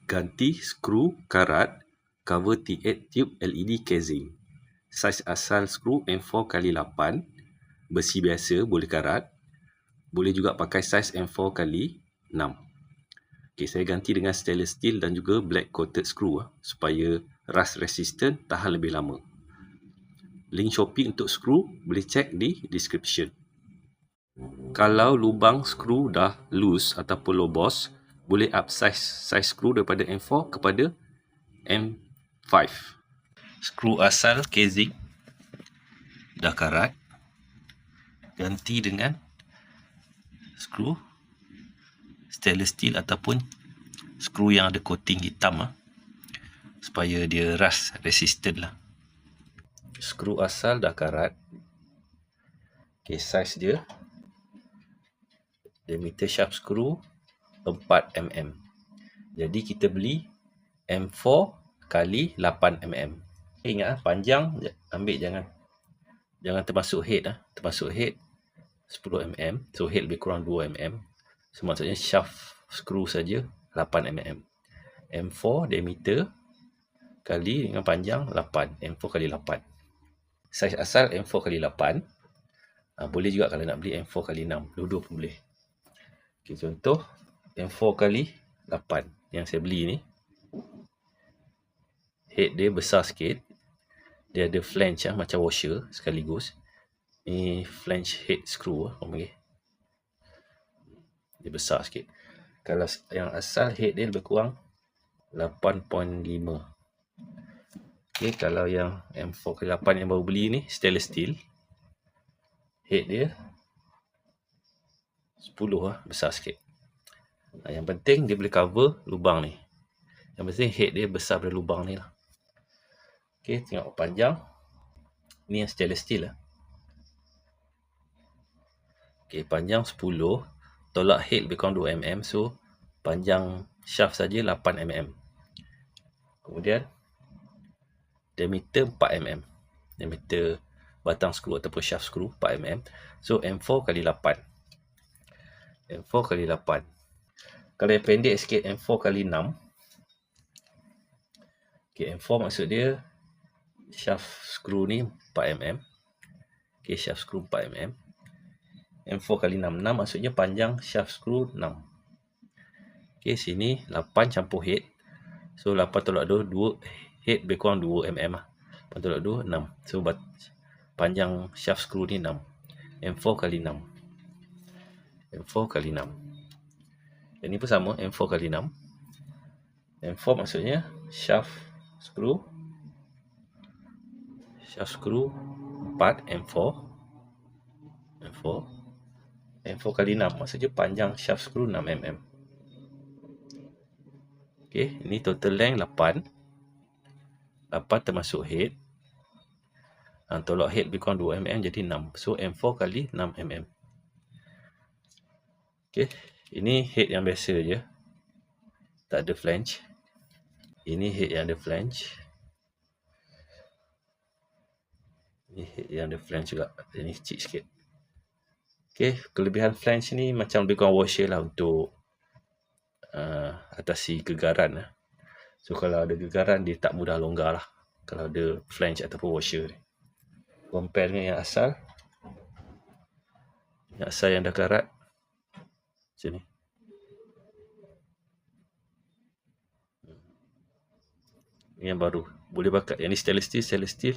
Ganti skru karat cover T8 tube LED casing. Saiz asal skru M4x8, besi biasa boleh karat. Boleh juga pakai saiz M4x6. Okay, saya ganti dengan stainless steel dan juga black coated skru supaya rust resistant, tahan lebih lama. Link Shopee untuk skru boleh cek di description. Kalau lubang skru dah loose ataupun lobos, boleh upsize saiz skru daripada M4 kepada M5. Skru asal casing dah karat, ganti dengan skru stainless steel ataupun skru yang ada coating hitam supaya dia rust resistant lah. Skru asal dah karat. Okay, saiz dia diameter shaft skru 4mm. Jadi kita beli M4 kali 8mm. Ingat panjang ambil, jangan termasuk head termasuk head 10mm. So head lebih kurang 2mm. So maksudnya shaft skru saja 8mm. M4 diameter kali dengan panjang 8. M4 kali 8. Saiz asal M4 kali 8. Boleh juga kalau nak beli M4 kali 6. Dua-dua pun boleh. Okay, contoh M4 kali 8 yang saya beli ni. Head dia besar sikit. Dia ada flange macam washer sekaligus. Ni flange head screw orang panggil. Dia besar sikit. Kalau yang asal head dia lebih kurang 8.5. Okay, kalau yang M4x8 yang baru beli ni stainless steel, head dia 10 besar sikit. Yang penting dia boleh cover lubang ni. Yang penting head dia besar pada lubang ni lah. Okay, tengok panjang. Ni yang stainless steel lah. Okay, panjang 10. Tolak head lebih kurang 2mm. So, panjang shaft saja 8mm. Kemudian, diameter 4mm. Diameter batang skru ataupun shaft skru 4mm. So, M4 kali 8. M4 kali 8. Kalau yang pendek sikit, M4 kali 6. Okay, M4 maksud dia shaft skru ni 4mm. Okay, shaft skru 4mm. M4 kali 6. 6 maksudnya panjang shaft skru 6. Okay, sini 8 campur head. So, 8 tolak 2, 2 head lebih kurang 2mm lah. 8 tolak 2, 6. So, panjang shaft skru ni 6. M4 kali 6. M4 kali 6. Yang ni pun sama, M4 kali 6. M4 maksudnya shaft skru 4 M4. M4 kali 6 maksudnya panjang shaft skru 6mm. Okay, ini total length 8. 8 termasuk head. Tolak head lebih kurang 2mm jadi 6. So M4 kali 6mm. Okay, ini head yang biasa je. Tak ada flange. Ini head yang ada flange. Ini head yang ada flange juga. Ini kecil sikit. Okay, kelebihan flange ni macam lebih kurang washer lah untuk atasi gegaran. So kalau ada gegaran dia tak mudah longgar lah. Kalau ada flange ataupun washer ni. Compare dengan yang asal. Yang asal yang dah karat. Sini. Ini yang baru. Boleh pakai. Yang ni stainless steel.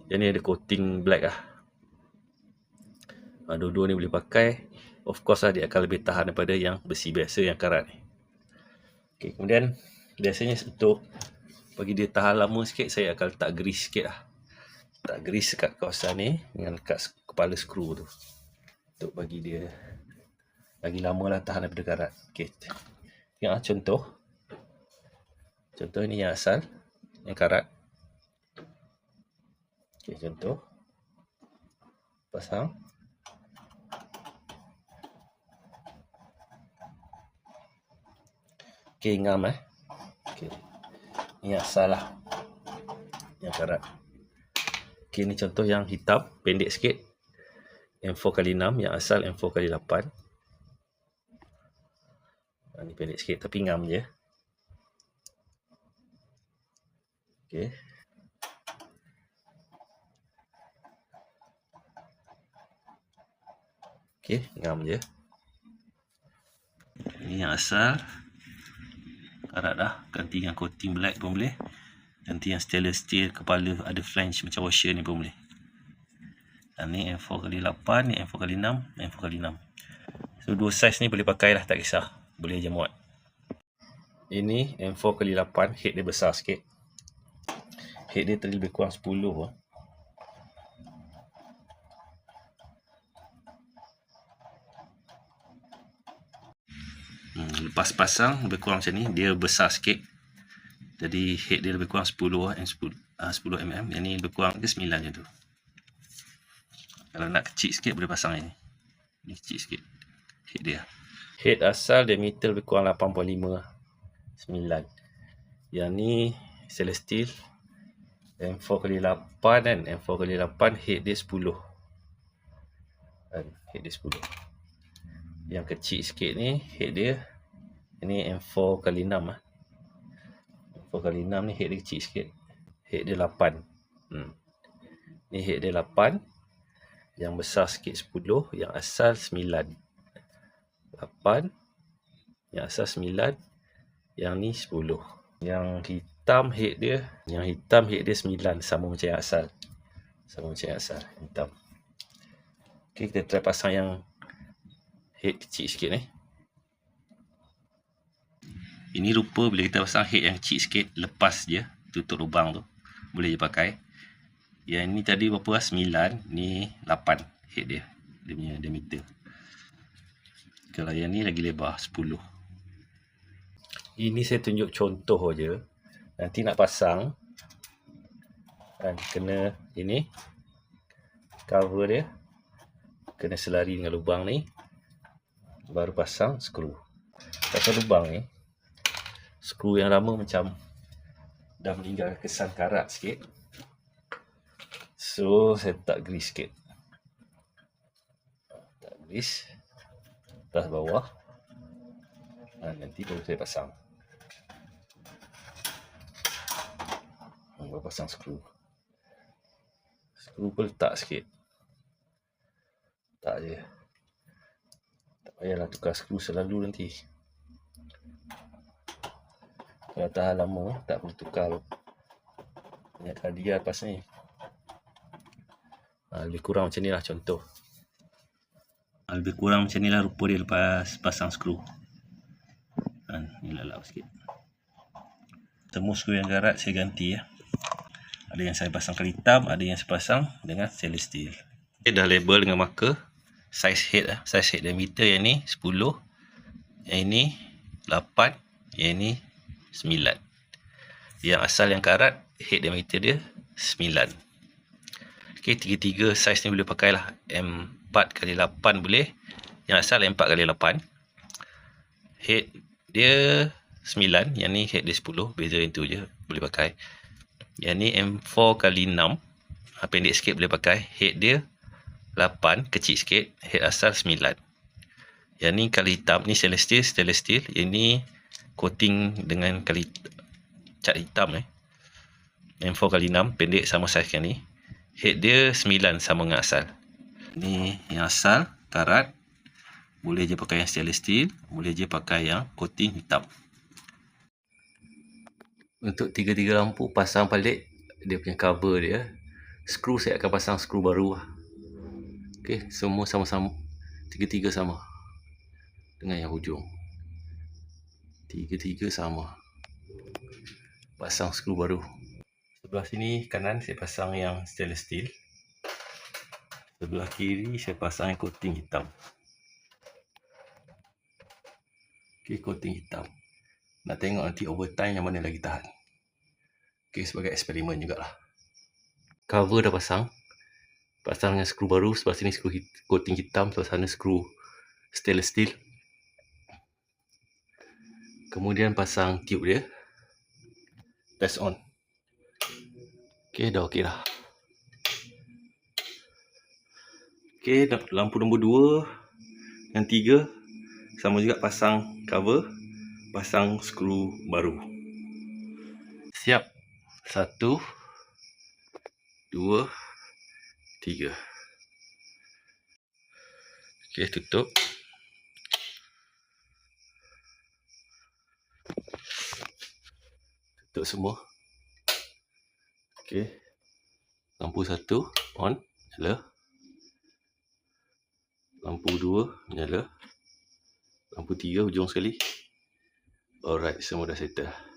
Yang ni ada coating black lah. Dua-dua ni boleh pakai. Of course lah dia akan lebih tahan daripada yang besi biasa yang karat ni. Okay, kemudian biasanya untuk bagi dia tahan lama sikit, saya akan letak grease sikit lah. Letak grease kat kawasan ni dengan kat kepala skru tu. Untuk bagi dia lagi lama lah tahan daripada karat. Okay. Tengok contoh. Contoh ni yang asal. Yang karat. Okay, contoh. Pasang. Okay, ngam Okay. Ni asal lah. Yang karat. Okay, ni contoh yang hitam. Pendek sikit. M4x6. Yang asal M4x8. Ni pendek sikit tapi ngam je. Okey. Okey, ngam je. Ini yang asal. Karat dah. Ganti dengan coating black pun boleh. Ganti yang stainless steel kepala ada flange macam washer ni pun boleh. Dan ni M4x8, ni M4x6, M4x6. So dua saiz ni boleh pakai lah, tak kisah. Boleh je muat. Ini M4x8, head dia besar sikit. Head dia tadi lebih kurang 10 lah. Lepas pasang lebih kurang macam ni, dia besar sikit. Jadi head dia lebih kurang 10 lah, 10 mm. Yang ni lebih kurang ke 9 je tu. Kalau nak kecil sikit boleh pasang ini. Ni kecil sikit head dia. Head asal diameter lebih kurang 8.5 lah. 9. Yang ni stainless steel M4x8 kan. M4x8 head dia 10. Head dia 10. Yang kecil sikit ni head dia, ini M4x6 lah. M4x6 ni head dia kecil sikit. Head dia 8. Ni head dia 8. Yang besar sikit 10. Yang asal 9. 8. Yang asal 9. Yang ni 10. Yang hitam head dia, yang hitam head dia 9. Sama macam yang asal. Sama macam yang asal. Hitam. Okay, kita try pasang yang head kecil sikit ni. Ini rupa bila kita pasang head yang kecil sikit, lepas je tutup lubang tu, boleh je pakai. Yang ni tadi berapa? 9, ni 8 head dia. Dia punya diameter. Kalau yang ni lagi lebar 10. Ini saya tunjuk contoh je. Nanti nak pasang kan, kena ini cover dia, kena selari dengan lubang ni, baru pasang skru. Pasal lubang ni, skru yang lama macam dah meninggal kesan karat sikit. So saya letak grease sikit. Tak grease atas bawah. Nanti baru saya pasang. Baru pasang skru. Skru pun letak sikit. Tak je. Tak payahlah tukar skru selalu nanti. Kalau tahan lama, tak perlu tukar. Banyak hadiah lepas ni. Lebih kurang macam ni lah contoh. Lebih kurang macam ni lah rupa dia lepas pasang skru. Ni lalap sikit. Semua skru yang karat saya ganti ya. Ada yang saya pasang kali hitam, ada yang saya pasang dengan stainless steel. Okay, dah label dengan marker. Size head lah. Size head diameter yang ni 10. Yang ini 8. Yang ini 9. Yang asal yang karat, head diameter dia 9. Okay, tiga-tiga size ni boleh pakai lah. M4x8 boleh. Yang asal M4x8. Head dia 9. Yang ni head dia 10. Beza yang tu je. Boleh pakai. Yang ni M4x6. Pendek sikit boleh pakai. Head dia 8. Kecil sikit. Head asal 9. Yang ni kali hitam. Ni stainless steel. Stainless steel. Yang ni coating dengan kali cat hitam M4x6. Pendek sama saiz yang ni. Head dia 9 sama dengan asal. Ni yang asal karat. Boleh je pakai yang stainless steel. Boleh je pakai yang coating hitam. Untuk tiga-tiga lampu pasang balik dia punya cover dia. Skru saya akan pasang skru baru lah. Okay, semua sama-sama. Tiga-tiga sama. Dengan yang hujung. Tiga-tiga sama. Pasang skru baru. Sebelah sini kanan saya pasang yang stainless steel. Sebelah kiri saya pasang yang coating hitam. Okay, coating hitam. Nak tengok nanti overtime yang mana lagi tahan. Okay, sebagai eksperimen jugalah. Cover dah pasang. Pasang dengan skru baru. Sebelah sini skru coating hitam. Sebelah sana skru stainless steel. Kemudian pasang tube dia. Test on. Okay, dah okey dah. Okay, lampu nombor 2 dan 3 sama juga pasang cover, pasang skru baru. Siap 1, 2, 3. Okey, tutup. Tutup semua. Okey. Lampu 1 on, nyala. Lampu 2 nyala. Lampu 3 hujung sekali. Alright, semua dah settle.